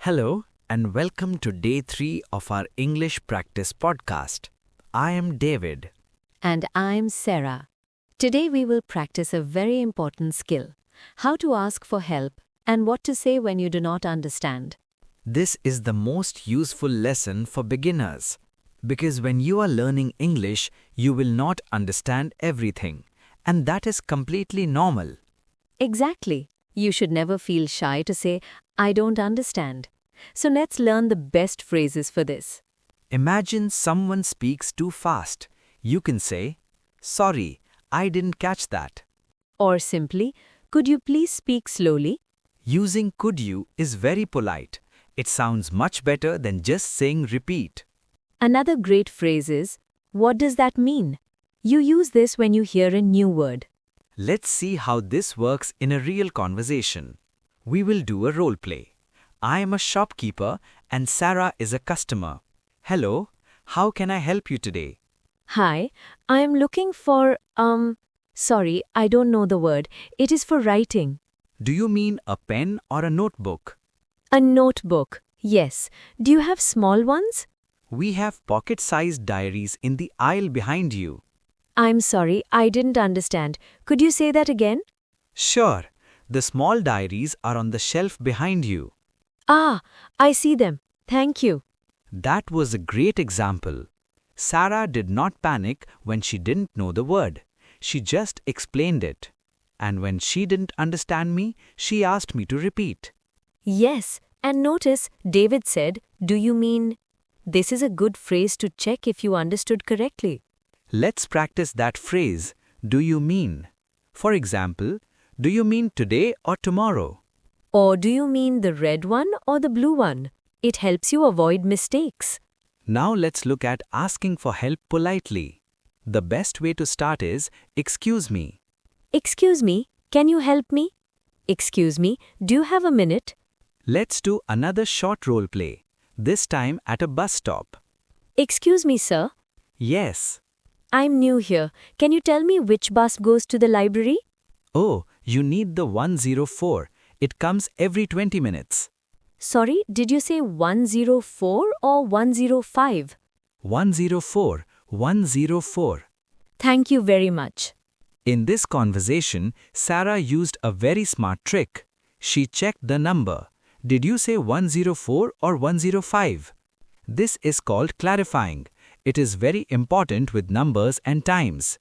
Hello and welcome to day 3 of our English practice podcast. I am David. And I'm Sarah. Today we will practice a very important skill: how to ask for help and what to say when you do not understand. This is the most useful lesson for beginners because when you are learning English, you will not understand everything, and that is completely normal. Exactly. You should never feel shy to say, I don't understand. So let's learn the best phrases for this. Imagine someone speaks too fast. You can say, "Sorry, I didn't catch that." Or simply, could you please speak slowly? Using could you is very polite. It sounds much better than just saying repeat. Another great phrase is, what does that mean? You use this when you hear a new word. Let's see how this works in a real conversation. We will do a role play. I am a shopkeeper and Sarah is a customer. Hello, how can I help you today? Hi, I am looking for, sorry, I don't know the word. It is for writing. Do you mean a pen or a notebook? A notebook. Yes. Do you have small ones? We have pocket-sized diaries in the aisle behind you. I'm sorry, I didn't understand. Could you say that again? Sure, the small diaries are on the shelf behind you. Ah, I see them. Thank you. That was a great example. Sarah did not panic when she didn't know the word. She just explained it. And when she didn't understand me, she asked me to repeat. Yes, and notice David said, do you mean? This is a good phrase to check if you understood correctly. Let's practice that phrase, do you mean? For example, do you mean today or tomorrow? Or do you mean the red one or the blue one? It helps you avoid mistakes. Now let's look at asking for help politely. The best way to start is, excuse me. Excuse me, can you help me? Excuse me, do you have a minute? Let's do another short role play, this time at a bus stop. Excuse me, sir. Yes. I'm new here. Can you tell me which bus goes to the library? Oh, you need the 104. It comes every 20 minutes. Sorry, did you say 104 or 105? 104. 104. Thank you very much. In this conversation, Sarah used a very smart trick. She checked the number. Did you say 104 or 105? This is called clarifying. It is very important with numbers and times.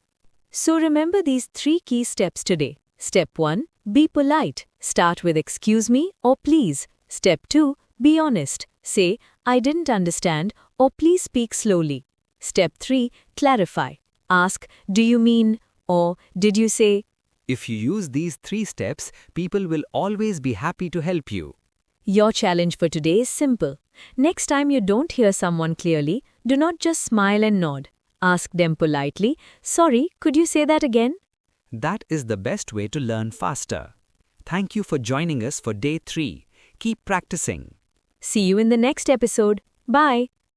So remember these 3 key steps today. Step 1, be polite. Start with excuse me or please. Step 2, be honest. Say, I didn't understand or please speak slowly. Step 3, clarify. Ask, do you mean or did you say? If you use these 3 steps, people will always be happy to help you. Your challenge for today is simple. Next time you don't hear someone clearly, do not just smile and nod. Ask them politely, sorry, could you say that again? That is the best way to learn faster. Thank you for joining us for day 3. Keep practicing. See you in the next episode. Bye.